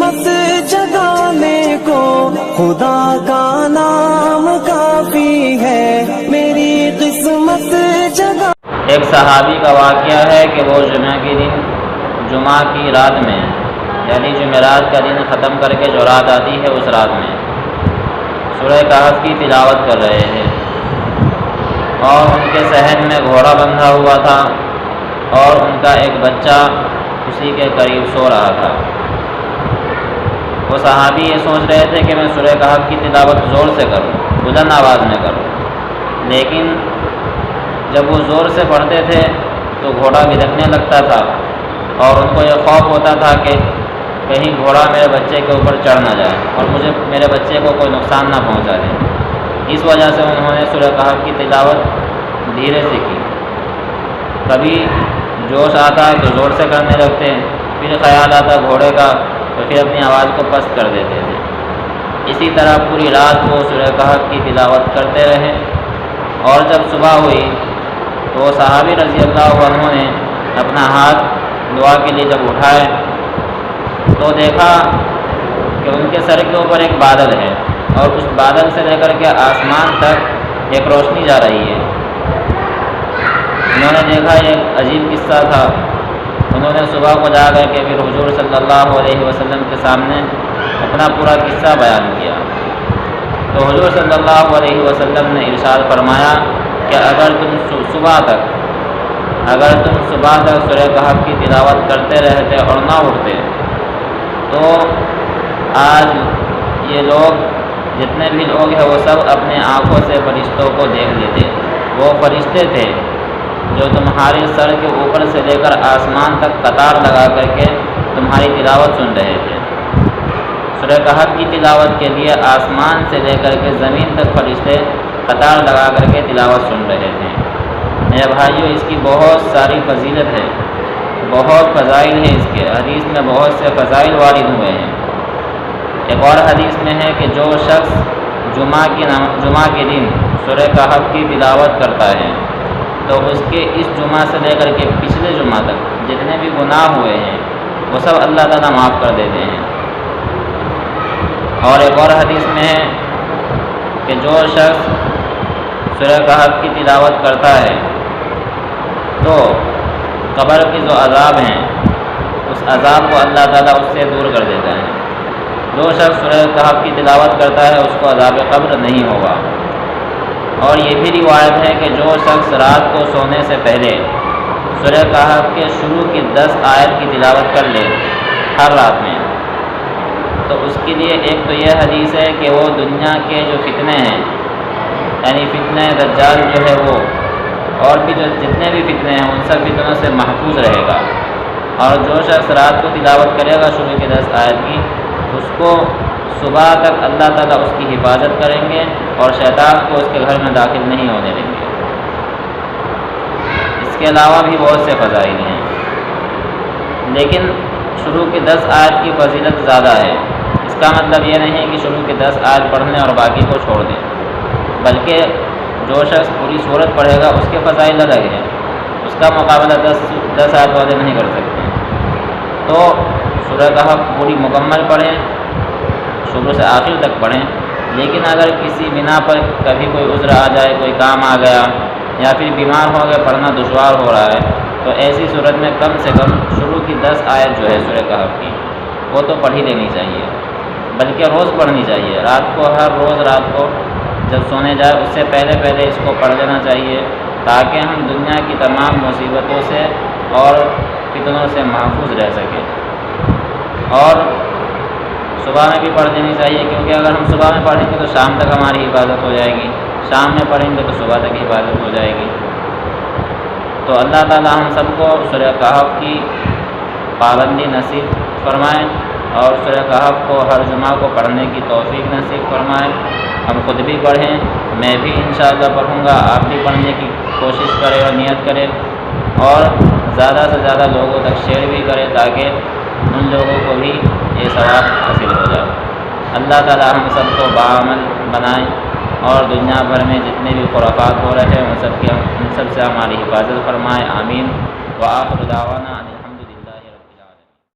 بس جگانے کو خدا کا نام کافی ہے، میری قسمت جگا۔ ایک صحابی کا واقعہ ہے کہ وہ جمعہ کی رات میں، یعنی جمعرات کا دن ختم کر کے جو رات آتی ہے اس رات میں سورہ کہف کی تلاوت کر رہے تھے، اور ان کے صحن میں گھوڑا بندھا ہوا تھا اور ان کا ایک بچہ اسی کے قریب سو رہا تھا۔ وہ صحابی یہ سوچ رہے تھے کہ میں سورہ کہف کی تلاوت زور سے کروں، بلند آواز میں کروں، لیکن جب وہ زور سے پڑھتے تھے تو گھوڑا گھدکنے لگتا تھا، اور ان کو یہ خوف ہوتا تھا کہ کہیں گھوڑا میرے بچے کے اوپر چڑھ نہ جائے اور میرے بچے کو کوئی نقصان نہ پہنچا دے۔ اس وجہ سے انہوں نے سورہ کہف کی تلاوت دھیرے سے کی۔ کبھی جوش آتا تو زور سے کرنے لگتے، پھر خیال آتا گھوڑے کا تو پھر اپنی آواز کو پست کر دیتے تھے۔ اسی طرح پوری رات وہ سورہ کہف کی تلاوت کرتے رہے، اور جب صبح ہوئی تو وہ صحابی رضی اللہ عنہ نے اپنا ہاتھ دعا کے لیے جب اٹھائے تو دیکھا کہ ان کے سر کے اوپر ایک بادل ہے، اور اس بادل سے لے کر کے آسمان تک ایک روشنی جا رہی ہے۔ انہوں نے دیکھا یہ عجیب قصہ تھا۔ انہوں نے صبح کو جا کر کے پھر حضور صلی اللہ علیہ وسلم کے سامنے اپنا پورا قصہ بیان کیا، تو حضور صلی اللہ علیہ وسلم نے ارشاد فرمایا کہ اگر تم صبح تک سورہ کہف کی تلاوت کرتے رہتے اور نہ اٹھتے تو آج یہ لوگ جتنے بھی لوگ ہیں وہ سب اپنے آنکھوں سے فرشتوں کو دیکھ لیتے۔ وہ فرشتے تھے جو تمہارے سر کے اوپر سے لے کر آسمان تک قطار لگا کر کے تمہاری تلاوت سن رہے تھے۔ سورہ کہف کی تلاوت کے لیے آسمان سے لے کر کے زمین تک فرشتے قطار لگا کر کے تلاوت سن رہے تھے۔ میرے بھائیوں، اس کی بہت ساری فضیلت ہے، بہت فضائل ہیں، اس کے حدیث میں بہت سے فضائل وارد ہوئے ہیں۔ ایک اور حدیث میں ہے کہ جو شخص جمعہ کے دن سورہ کہف کی تلاوت کرتا ہے تو اس کے اس جمعہ سے لے کر کے پچھلے جمعہ تک جتنے بھی گناہ ہوئے ہیں وہ سب اللہ تعالیٰ معاف کر دیتے ہیں۔ اور ایک اور حدیث میں ہے کہ جو شخص سورہ کہف کی تلاوت کرتا ہے تو قبر کے جو عذاب ہیں اس عذاب کو اللہ تعالیٰ اس سے دور کر دیتا ہے۔ جو شخص سورہ کہف کی تلاوت کرتا ہے اس کو عذاب قبر نہیں ہوگا۔ اور یہ بھی روایت ہے کہ جو شخص رات کو سونے سے پہلے سورہ کہف کے شروع کی 10 آیت کی تلاوت کر لے ہر رات میں، تو اس کے لیے ایک تو یہ حدیث ہے کہ وہ دنیا کے جو فتنے ہیں، یعنی فتنہ دجال جو ہے وہ، اور بھی جو جتنے بھی فتنے ہیں ان سب فتنوں سے محفوظ رہے گا۔ اور جو شخص رات کو تلاوت کرے گا شروع کی 10 آیت کی، اس کو صبح تک اللہ تعالیٰ اس کی حفاظت کریں گے اور شیطان کو اس کے گھر میں داخل نہیں ہونے دیں گے۔ اس کے علاوہ بھی بہت سے فضائل ہیں، لیکن شروع کی 10 آیت کی فضیلت زیادہ ہے۔ اس کا مطلب یہ نہیں کہ شروع کی 10 آیت پڑھ لیں اور باقی کو چھوڑ دیں، بلکہ جو شخص پوری سورت پڑھے گا اس کے فضائل الگ ہیں، اس کا مقابلہ 10 آیت والے نہیں کر سکتے۔ تو سورہ کہف پوری مکمل پڑھیں، شروع سے آخر تک پڑھیں، لیکن اگر کسی بنا پر کبھی کوئی عذر آ جائے، کوئی کام آ گیا یا پھر بیمار ہو گئے، پڑھنا دشوار ہو رہا ہے، تو ایسی صورت میں کم سے کم شروع کی 10 آیت جو ہے سورہ کہف کی وہ تو پڑھ ہی لینی چاہیے، بلکہ روز پڑھنی چاہیے۔ ہر روز رات کو جب سونے جائے اس سے پہلے اس کو پڑھ لینا چاہیے، تاکہ ہم دنیا کی تمام مصیبتوں سے اور فتنوں سے محفوظ رہ سکیں۔ اور صبح میں بھی پڑھ لینی چاہیے، کیونکہ اگر ہم صبح میں پڑھیں گے تو شام تک ہماری حفاظت ہو جائے گی، شام میں پڑھیں گے تو صبح تک حفاظت ہو جائے گی۔ تو اللہ تعالیٰ ہم سب کو سورہ کہف کی پابندی نصیب فرمائیں، اور سورہ کہف کو ہر جمعہ کو پڑھنے کی توفیق نصیب فرمائیں۔ ہم خود بھی پڑھیں، میں بھی انشاءاللہ پڑھوں گا، آپ بھی پڑھنے کی کوشش کریں اور نیت کریں، اور زیادہ سے زیادہ لوگوں تک شیئر بھی کریں تاکہ ان لوگوں کو بھی یہ ثواب حاصل ہو جائے۔ اللہ تعالیٰ ہم سب کو باعمل بنائیں، اور دنیا بھر میں جتنے بھی خرافات ہو رہے ہیں ان سب سے ہماری حفاظت فرمائے، آمین۔ وآخر دعوانا